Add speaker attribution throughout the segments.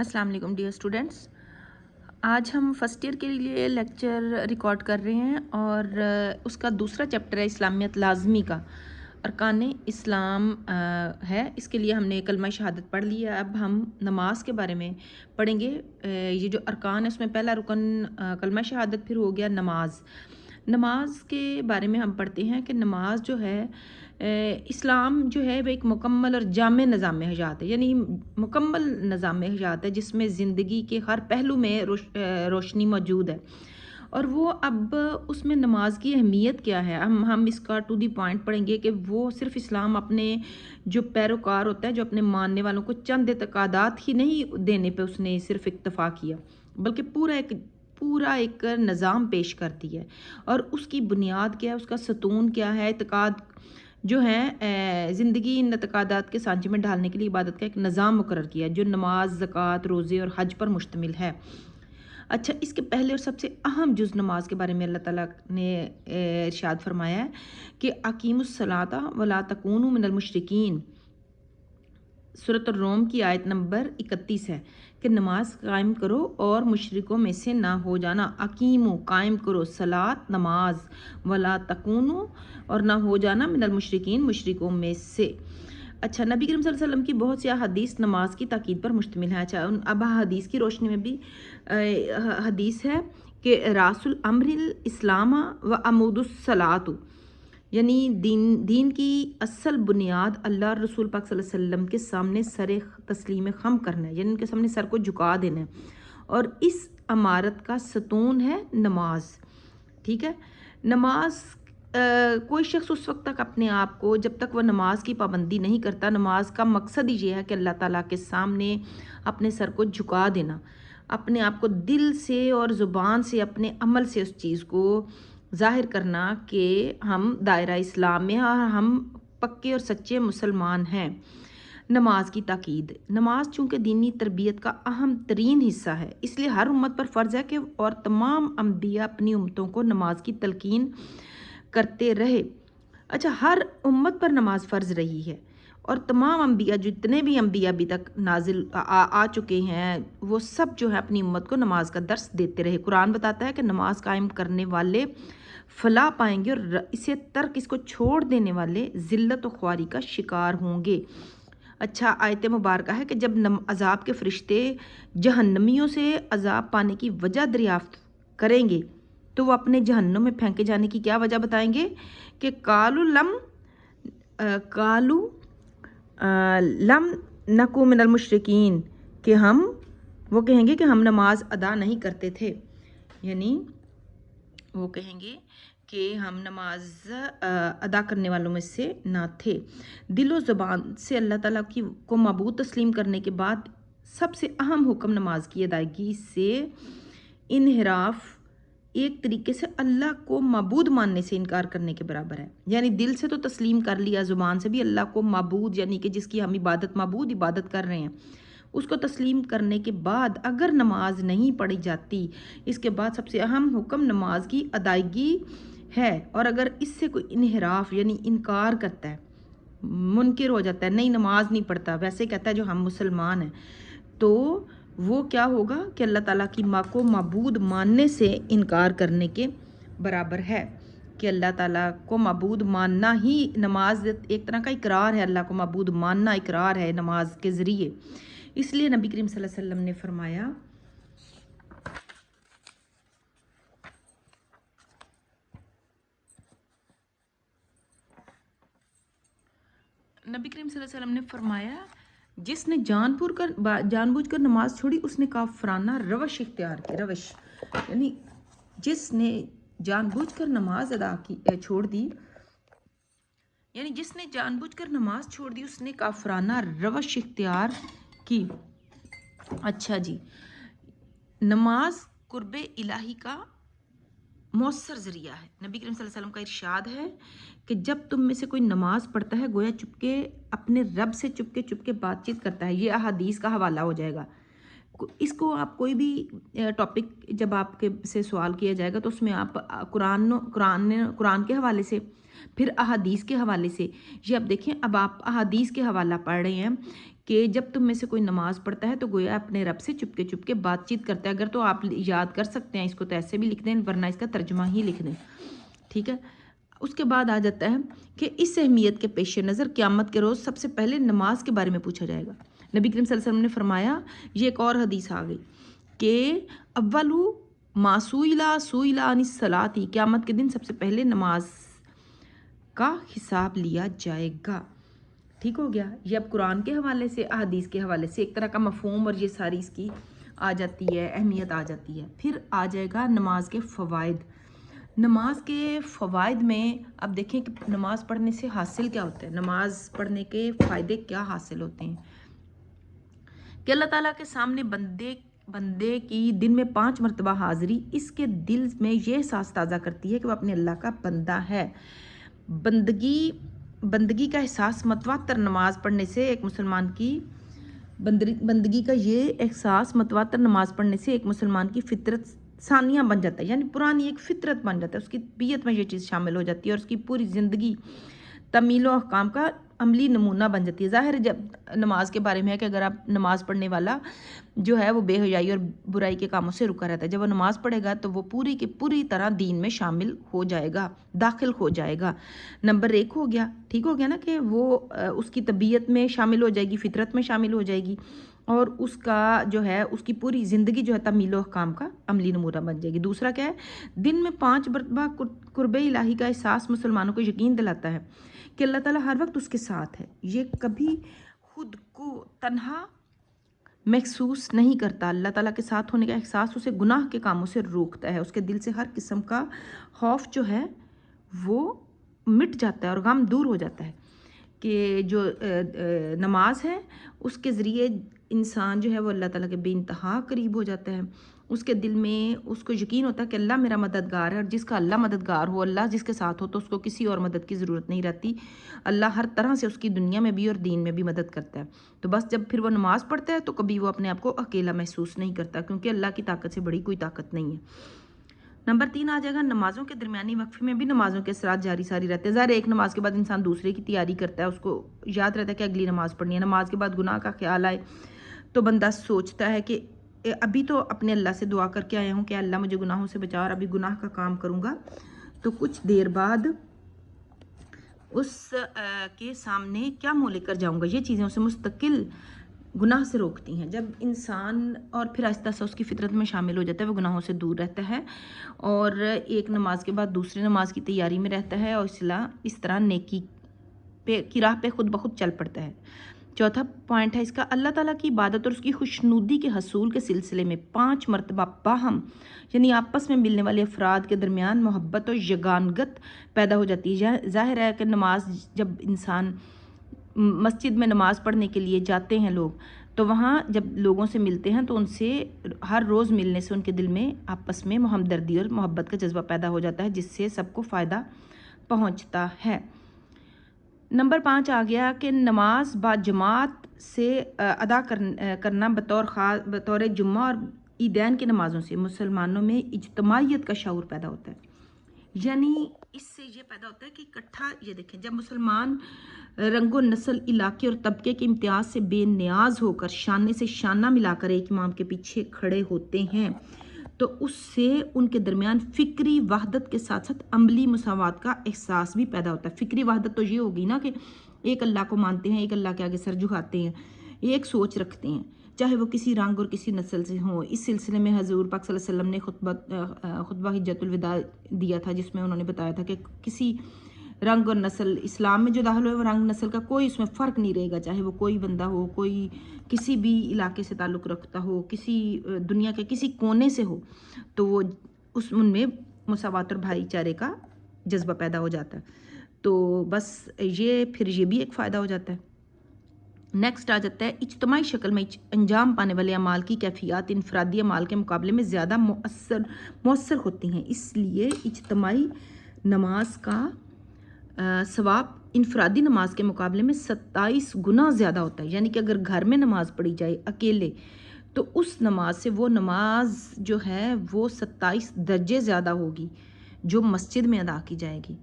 Speaker 1: अस्सलाम वालेकुम dear students. आज हम फर्स्ट ईयर के लिए लेक्चर रिकॉर्ड कर रहे हैं और उसका दूसरा चैप्टर है इस्लामियत लाजमी का अरकान इस्लाम है। इसके लिए हमने कलमा शहादत पढ़ लिया। अब हम नमाज के बारे में पढ़ेंगे। ये जो अरकान है उसमें पहला रुकन कलमा शहादत, फिर हो गया नमाज। नमाज के बारे में हम पढ़ते हैं कि नमाज जो है इस्लाम जो है वह एक मुकम्मल और जामे निज़ाम हयात है, यानी मुकम्मल निज़ाम हयात है जिसमें ज़िंदगी के हर पहलू में रोशनी मौजूद है। और वो अब उसमें नमाज की अहमियत क्या है, हम इसका टू दी पॉइंट पढ़ेंगे कि वो सिर्फ़ इस्लाम अपने जो पैरोकार होता है, जो अपने मानने वालों को चंद एतकादात ही नहीं देने पे उसने सिर्फ़ इक्तफ़ा किया, बल्कि पूरा एक निज़ाम पेश करती है। और उसकी बुनियाद क्या है, उसका सतून क्या है, एतकाद जो है ज़िंदगी इन एतकादात के सांचे में ढालने के लिए इबादत का एक निज़ाम मुकर्रर किया है जो नमाज, ज़कात, रोज़े और हज पर मुश्तमिल है। अच्छा, इसके पहले और सबसे अहम जुज़ नमाज के बारे में अल्लाह ताला ने इरशाद फरमाया है कि अकीमुस्सलाता वला तकूनु मिनल मुशरिकीन। सूरत रोम की आयत नंबर 31 है कि नमाज कायम करो और मुशरिकों में से ना हो जाना। अकीमो कायम करो, सलात नमाज, वला तकूनो और ना हो जाना मिनल मुशरिकीन मुशरिकों में से। अच्छा, नबी करीम सल्लल्लाहु अलैहि वसल्लम की बहुत सी हदीस नमाज की ताकीद पर मुश्तमिल है। अच्छा, अब हदीस की रोशनी में भी हदीस है कि रासुल अमरिल इस्लामा व अमूदुस सलातु, यानी दीन की असल बुनियाद अल्लाह और रसूल पाक सल्लल्लाहु अलैहि वसल्लम के सामने सर तस्लीम खम करना है, यानी उनके सामने सर को झुका देना है। और इस अमारत का सतून है नमाज। ठीक है, नमाज कोई शख्स उस वक्त तक अपने आप को, जब तक वह नमाज की पाबंदी नहीं करता, नमाज का मकसद ही ये है कि अल्लाह ताला के सामने अपने सर को झुका देना, अपने आप को दिल से और ज़ुबान से, अपने अमल से उस चीज़ को ज़ाहिर करना कि हम दायरा इस्लाम में और हम पक्के और सच्चे मुसलमान हैं। नमाज की ताकीद। नमाज चूँकि दीनी तरबियत का अहम तरीन हिस्सा है, इसलिए हर उम्मत पर फ़र्ज़ है कि और तमाम अम्बिया अपनी उम्मतों को नमाज की तलकीन करते रहे। अच्छा, हर उम्मत पर नमाज फ़र्ज़ रही है और तमाम अम्बिया, जितने भी अम्बिया अभी तक नाजिल आ चुके हैं, वो सब जो है अपनी उम्मत को नमाज का दर्स देते रहे। कुरान बताता है कि नमाज कायम करने वाले फलाह पाएंगे और इसे तर्क, इसको छोड़ देने वाले ज़िल्लत व ख्वारी का शिकार होंगे। अच्छा, आयत मुबारक है कि जब अजाब के फरिश्ते जहन्नमियों से अजाब पाने की वजह दरियाफ्त करेंगे तो वो अपने जहन्नुम में फेंके जाने की क्या वजह बताएंगे कि कालू लम नकू मिनल मुशरिकीन, कि वो कहेंगे कि हम नमाज अदा नहीं करते थे, यानी वो कहेंगे कि हम नमाज अदा करने वालों में से ना थे। दिलो ज़बान से अल्लाह ताला को मबूद तस्लीम करने के बाद सबसे अहम हुक्म नमाज की अदायगी से इनहराफ एक तरीके से अल्लाह को मबूद मानने से इनकार करने के बराबर है। यानी दिल से तो तस्लीम कर लिया, ज़ुबान से भी अल्लाह को मबूद, यानी कि जिसकी हम मबूद इबादत कर रहे हैं, उसको तस्लीम करने के बाद अगर नमाज नहीं पढ़ी जाती, इसके बाद सबसे अहम हुक्म नमाज की अदायगी है। और अगर इससे कोई इनहराफ यानी इनकार करता है, मुनकिर हो जाता है, नहीं नमाज नहीं पढ़ता, वैसे कहता है जो हम मुसलमान हैं, तो वो क्या होगा कि अल्लाह ताला की माँ को मबूद मानने से इनकार करने के बराबर है। कि अल्लाह ताला को मबूद मानना ही, नमाज एक तरह का इकरार है, अल्लाह को मबूद मानना इकरार है नमाज के ज़रिए। इसलिए नबी करीम सल्लल्लाहु अलैहि वसल्लम ने फरमाया, नबी करीम सल्लल्लाहु अलैहि वसल्लम ने फरमाया, जिसने जानबूझकर नमाज छोड़ी उसने काफराना रवश इख्तियार की। रवश यानी जिसने जानबूझकर नमाज छोड़ दी, यानी जिसने जानबूझकर नमाज छोड़ दी उसने काफराना रवश इख्तियार की। अच्छा जी, नमाज कुर्बे इलाही का मौसर ज़रिया है। नबी करीम सल्लल्लाहु अलैहि वसल्लम का इरशाद है कि जब तुम में से कोई नमाज पढ़ता है, गोया चुपके अपने रब से चुपके बातचीत करता है। ये अहादीस का हवाला हो जाएगा। इसको आप कोई भी टॉपिक जब आपके से सवाल किया जाएगा तो उसमें आप कुरान के हवाले से, फिर अहादीस के हवाले से, ये आप देखें। अब आप अहादीस के हवाला पढ़ रहे हैं کہ جب تم میں سے کوئی نماز پڑھتا ہے تو گویا اپنے رب سے چپ کے بات چیت کرتا ہے. اگر تو آپ یاد کر سکتے ہیں اس کو تو ایسے بھی لکھ دیں ورنہ اس کا ترجمہ ہی لکھ دیں. ٹھیک ہے. اس کے بعد آ جاتا ہے کہ اس اہمیت کے پیش نظر قیامت کے روز سب سے پہلے نماز کے بارے میں پوچھا جائے گا. نبی کریم صلی اللہ علیہ وسلم نے فرمایا, یہ ایک اور حدیث آ گئی کہ اولو ما سئل عن الصلاۃ, قیامت کے دن سب سے پہلے نماز کا حساب لیا جائے گا. ٹھیک ہو گیا. یہ اب قرآن کے حوالے سے, احادیث کے حوالے سے ایک طرح کا مفہوم اور یہ ساری اس کی آ جاتی ہے, اہمیت آ جاتی ہے. پھر آ جائے گا نماز کے فوائد. نماز کے فوائد میں اب دیکھیں کہ نماز پڑھنے سے حاصل کیا ہوتا ہے, نماز پڑھنے کے فائدے کیا حاصل ہوتے ہیں. کہ اللہ تعالیٰ کے سامنے بندے کی دن میں 5 مرتبہ حاضری اس کے دل میں یہ احساس تازہ کرتی ہے کہ وہ اپنے اللہ کا بندہ ہے. بندگی کا احساس متواتر نماز پڑھنے سے ایک مسلمان کی بندگی کا یہ احساس متواتر نماز پڑھنے سے ایک مسلمان کی فطرت ثانیہ بن جاتا ہے, یعنی پرانی ایک فطرت بن جاتا ہے. اس کی طبیعت میں یہ چیز شامل ہو جاتی ہے اور اس کی پوری زندگی تعمیل و احکام کا عملی نمونہ بن جاتی ہے. ظاہر ہے جب نماز کے بارے میں ہے کہ اگر آپ نماز پڑھنے والا جو ہے وہ بے حیائی اور برائی کے کاموں سے رکا رہتا ہے, جب وہ نماز پڑھے گا تو وہ پوری کی پوری طرح دین میں شامل ہو جائے گا, داخل ہو جائے گا. نمبر 1 ہو گیا. ٹھیک ہو گیا نا, کہ وہ اس کی طبیعت میں شامل ہو جائے گی, فطرت میں شامل ہو جائے گی اور اس کا جو ہے اس کی پوری زندگی جو ہے تعمیل و احکام کا عملی نمونہ بن جائے گی. دوسرا کیا ہے, دن میں 5 مرتبہ قرب الہی کا احساس مسلمانوں کو یقین دلاتا ہے کہ اللہ تعالیٰ ہر وقت اس کے ساتھ ہے. یہ کبھی خود کو تنہا محسوس نہیں کرتا. اللہ تعالیٰ کے ساتھ ہونے کا احساس اسے گناہ کے کاموں سے روکتا ہے. اس کے دل سے ہر قسم کا خوف جو ہے وہ مٹ جاتا ہے اور غم دور ہو جاتا ہے. کہ جو نماز ہے اس کے ذریعے انسان جو ہے وہ اللہ تعالیٰ کے بے انتہا قریب ہو جاتا ہے. اس کے دل میں اس کو یقین ہوتا ہے کہ اللہ میرا مددگار ہے, اور جس کا اللہ مددگار ہو, اللہ جس کے ساتھ ہو تو اس کو کسی اور مدد کی ضرورت نہیں رہتی. اللہ ہر طرح سے اس کی دنیا میں بھی اور دین میں بھی مدد کرتا ہے. تو بس جب پھر وہ نماز پڑھتا ہے تو کبھی وہ اپنے آپ کو اکیلا محسوس نہیں کرتا, کیونکہ اللہ کی طاقت سے بڑی کوئی طاقت نہیں ہے. نمبر 3 آ جائے گا, نمازوں کے درمیانی وقفے میں بھی نمازوں کے اثرات جاری ساری رہتے ہیں. ظاہر ایک نماز کے بعد انسان دوسرے کی تیاری کرتا ہے, اس کو یاد رہتا ہے کہ اگلی نماز پڑھنی ہے. نماز کے بعد گناہ کا خیال آئے تو بندہ سوچتا ہے کہ ابھی تو اپنے اللہ سے دعا کر کے آیا ہوں کہ اللہ مجھے گناہوں سے بچا, اور ابھی گناہ کا کام کروں گا تو کچھ دیر بعد اس کے سامنے کیا منہ لے کر جاؤں گا. یہ چیزیں اسے مستقل گناہ سے روکتی ہیں. جب انسان اور پھر آہستہ سے اس کی فطرت میں شامل ہو جاتا ہے, وہ گناہوں سے دور رہتا ہے اور ایک نماز کے بعد دوسری نماز کی تیاری میں رہتا ہے, اور اس طرح نیکی کی راہ پہ خود بخود چل پڑتا ہے. چوتھا پوائنٹ ہے اس کا, اللہ تعالیٰ کی عبادت اور اس کی خوشنودی کے حصول کے سلسلے میں 5 مرتبہ باہم یعنی آپس میں ملنے والے افراد کے درمیان محبت اور یگانگت پیدا ہو جاتی ہے. ظاہر ہے کہ نماز جب انسان مسجد میں نماز پڑھنے کے لیے جاتے ہیں لوگ, تو وہاں جب لوگوں سے ملتے ہیں تو ان سے ہر روز ملنے سے ان کے دل میں آپس میں ہمدردی اور محبت کا جذبہ پیدا ہو جاتا ہے, جس سے سب کو فائدہ پہنچتا ہے. نمبر 5 آ گیا کہ نماز با جماعت سے ادا کرنا بطور جمعہ اور عیدین کی نمازوں سے مسلمانوں میں اجتماعیت کا شعور پیدا ہوتا ہے. یعنی اس سے یہ پیدا ہوتا ہے کہ اکٹھا, یہ دیکھیں جب مسلمان رنگ و نسل, علاقے اور طبقے کے امتیاز سے بے نیاز ہو کر شانے سے شانہ ملا کر ایک امام کے پیچھے کھڑے ہوتے ہیں تو اس سے ان کے درمیان فکری وحدت کے ساتھ ساتھ عملی مساوات کا احساس بھی پیدا ہوتا ہے. فکری وحدت تو یہ ہوگی نا کہ ایک اللہ کو مانتے ہیں, ایک اللہ کے آگے سر جھکاتے ہیں, ایک سوچ رکھتے ہیں, چاہے وہ کسی رنگ اور کسی نسل سے ہوں. اس سلسلے میں حضور پاک صلی اللہ علیہ وسلم نے خطبہ حجۃ الوداع دیا تھا, جس میں انہوں نے بتایا تھا کہ کسی رنگ اور نسل, اسلام میں جو داخل ہوئے وہ رنگ نسل کا کوئی اس میں فرق نہیں رہے گا, چاہے وہ کوئی بندہ ہو, کوئی کسی بھی علاقے سے تعلق رکھتا ہو, کسی دنیا کے کسی کونے سے ہو, تو وہ ان میں مساوات اور بھائی چارے کا جذبہ پیدا ہو جاتا ہے. تو بس پھر یہ بھی ایک فائدہ ہو جاتا ہے. نیکسٹ آ جاتا ہے اجتماعی شکل میں انجام پانے والے اعمال کی کیفیات انفرادی اعمال کے مقابلے میں زیادہ مؤثر ہوتی ہیں. اس لیے اجتماعی نماز کا ثواب انفرادی نماز کے مقابلے میں 27 گنا زیادہ ہوتا ہے. یعنی کہ اگر گھر میں نماز پڑھی جائے اکیلے تو اس نماز سے وہ نماز جو ہے وہ 27 درجے زیادہ ہوگی جو مسجد میں ادا کی جائے گی.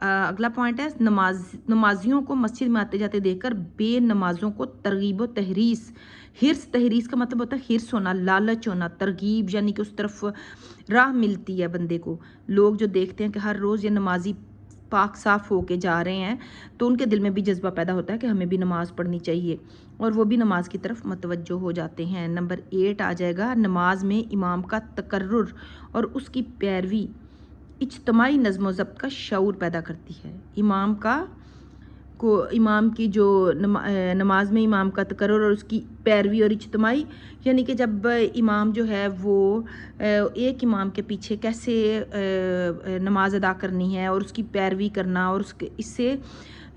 Speaker 1: अगला पॉइंट है नमाजियों को मस्जिद में आते जाते देखकर बे नमाजों को तरगीब व तहरीस, हिर्स तहरीस का मतलब होता है हिर्स होना, लालच होना, तरगीब यानी कि उस तरफ राह मिलती है बंदे को। लोग जो देखते हैं कि हर रोज़ ये नमाजी पाक साफ होके जा रहे हैं तो उनके दिल में भी जज्बा पैदा होता है कि हमें भी नमाज़ पढ़नी चाहिए और वो भी नमाज की तरफ मतवज्जो हो जाते हैं। नंबर 8 आ जाएगा, नमाज में इमाम का तकर्रुर और उसकी पैरवी इज्तमाई नज़्म व ज़ब्त का शऊर पैदा करती है। इमाम की जो नमाज में इमाम का तकर्रुर और उसकी पैरवी और इज्तमाई यानी कि जब इमाम जो है वो एक इमाम के पीछे कैसे नमाज अदा करनी है और उसकी पैरवी करना और उसके इससे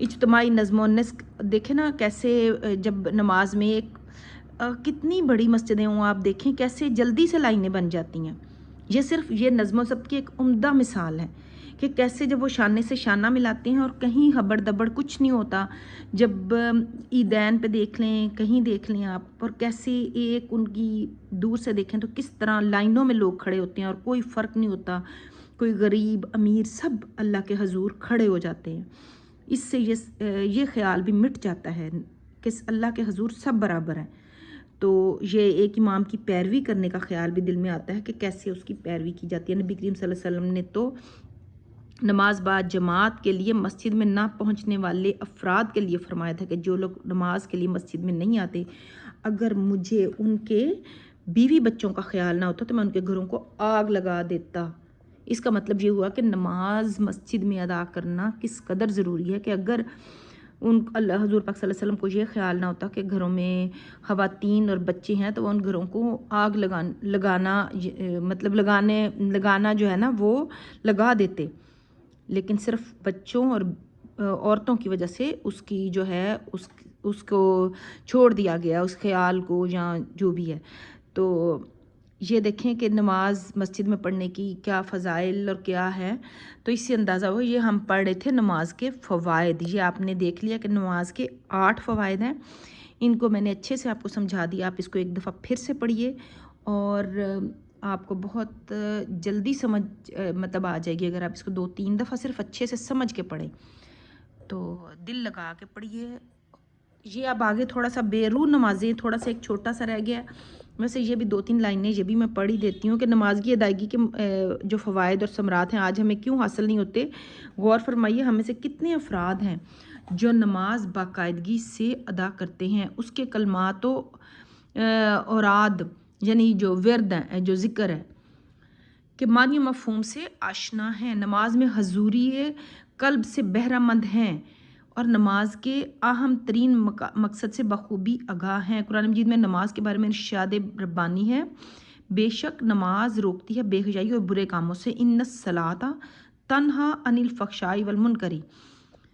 Speaker 1: इज्तमाई नज़्म व नस्क देखें ना कैसे जब नमाज में एक कितनी बड़ी मस्जिदें हों आप देखें कैसे जल्दी से लाइनें बन जाती हैं। ये नज़्म व ज़ब्त की एक उम्दा मिसाल है कि कैसे जब वो शाने से शाना मिलाते हैं और कहीं हबड़ दबड़ कुछ नहीं होता। जब ईदैन पे देख लें, कहीं देख लें आप, और कैसे एक उनकी दूर से देखें तो किस तरह लाइनों में लोग खड़े होते हैं और कोई फ़र्क नहीं होता, कोई गरीब अमीर सब अल्लाह के हजूर खड़े हो जाते हैं। इससे ये ख्याल भी मिट जाता है कि अल्लाह के हजूर सब बराबर हैं। तो ये एक इमाम की पैरवी करने का ख्याल भी दिल में आता है कि कैसे उसकी पैरवी की जाती है। नबी करीम सल्लल्लाहु अलैहि वसल्लम ने तो नमाज बाद जमात के लिए मस्जिद में ना पहुंचने वाले अफराद के लिए फरमाया था कि जो लोग नमाज के लिए मस्जिद में नहीं आते, अगर मुझे उनके बीवी बच्चों का ख्याल ना होता तो मैं उनके घरों को आग लगा देता। इसका मतलब ये हुआ कि नमाज मस्जिद में अदा करना किस कदर ज़रूरी है कि अगर अल्लाह हज़ूर पाक सल्लल्लाहु अलैहि वसल्लम को ये ख्याल ना होता कि घरों में ख़वातीन और बच्चे हैं तो वो उन घरों को आग लगाना जो है ना वो लगा देते, लेकिन सिर्फ बच्चों और औरतों की वजह से उसकी जो है उसको छोड़ दिया गया उस ख्याल को या जो भी है। तो ये देखें कि नमाज मस्जिद में पढ़ने की क्या फ़ज़ाइल और क्या है। तो इससे अंदाज़ा हो, ये हम पढ़ रहे थे नमाज के फ़वाइद। ये आपने देख लिया कि नमाज के 8 फ़वाइद हैं, इनको मैंने अच्छे से आपको समझा दिया। आप इसको एक दफ़ा फिर से पढ़िए और आपको बहुत जल्दी समझ मतलब आ जाएगी अगर आप इसको 2-3 दफ़ा सिर्फ अच्छे से समझ के पढ़ें। तो दिल लगा के पढ़िए। ये अब आगे थोड़ा सा बेरून नमाजें, थोड़ा सा एक छोटा सा रह गया, वैसे ये भी 2-3 लाइनें ये भी मैं पढ़ ही देती हूँ कि नमाज की अदायगी के जो फ़वाइद और समरात हैं आज हमें क्यों हासिल नहीं होते। गौर फरमाइए, हमें से कितने अफराद हैं जो नमाज बाकायदगी से अदा करते हैं, उसके कलमात औराद यानी जो विरद हैं, जो ज़िक्र है कि मानी मफ़हूम से आशना है, नमाज में हजूरी कल्ब से बहरामंद हैं और नमाज के अहम तरीन मकसद से बखूबी आगाह हैं। कुरान मजीद में नमाज के बारे में इरशाद रब्बानी है, बेशक नमाज रोकती है बेहयाई और बुरे कामों से, इन्न सलाता तन्हा अनिल फ़हशाई वल मुनकरी।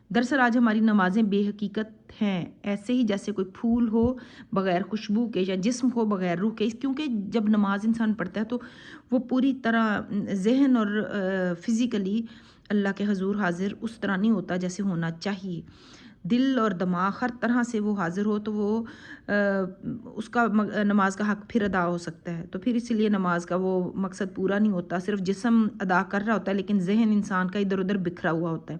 Speaker 1: दरअसल आज हमारी नमाज़ें बेहकीकत हैं, ऐसे ही जैसे कोई फूल हो बग़ैर खुशबू के या जिस्म हो बग़ैर रूह के। क्योंकि जब नमाज इंसान पढ़ता है तो वो पूरी तरह जहन और फ़िज़िकली अल्लाह के हजूर हाजिर उस तरह नहीं होता जैसे होना चाहिए। दिल और दिमाग हर तरह से वो हाजिर हो तो वो उसका नमाज का हक़ फिर अदा हो सकता है। तो फिर इसीलिए नमाज का वो मकसद पूरा नहीं होता, सिर्फ जिस्म अदा कर रहा होता है लेकिन जहन इंसान का इधर उधर बिखरा हुआ होता है।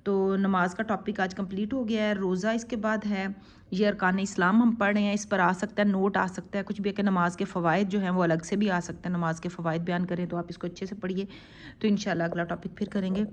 Speaker 1: तो नमाज का टॉपिक आज कंप्लीट हो गया है। रोज़ा इसके बाद है, ये अरकान इस्लाम हम पढ़ रहे हैं, इस पर आ सकता है नोट, आ सकता है कुछ भी, कि नमाज़ के फ़वाइद जो हैं वो अलग से भी आ सकता है, नमाज के फ़वाइद बयान करें तो आप इसको अच्छे से पढ़िए। तो इंशाल्लाह अगला टॉपिक फिर करेंगे।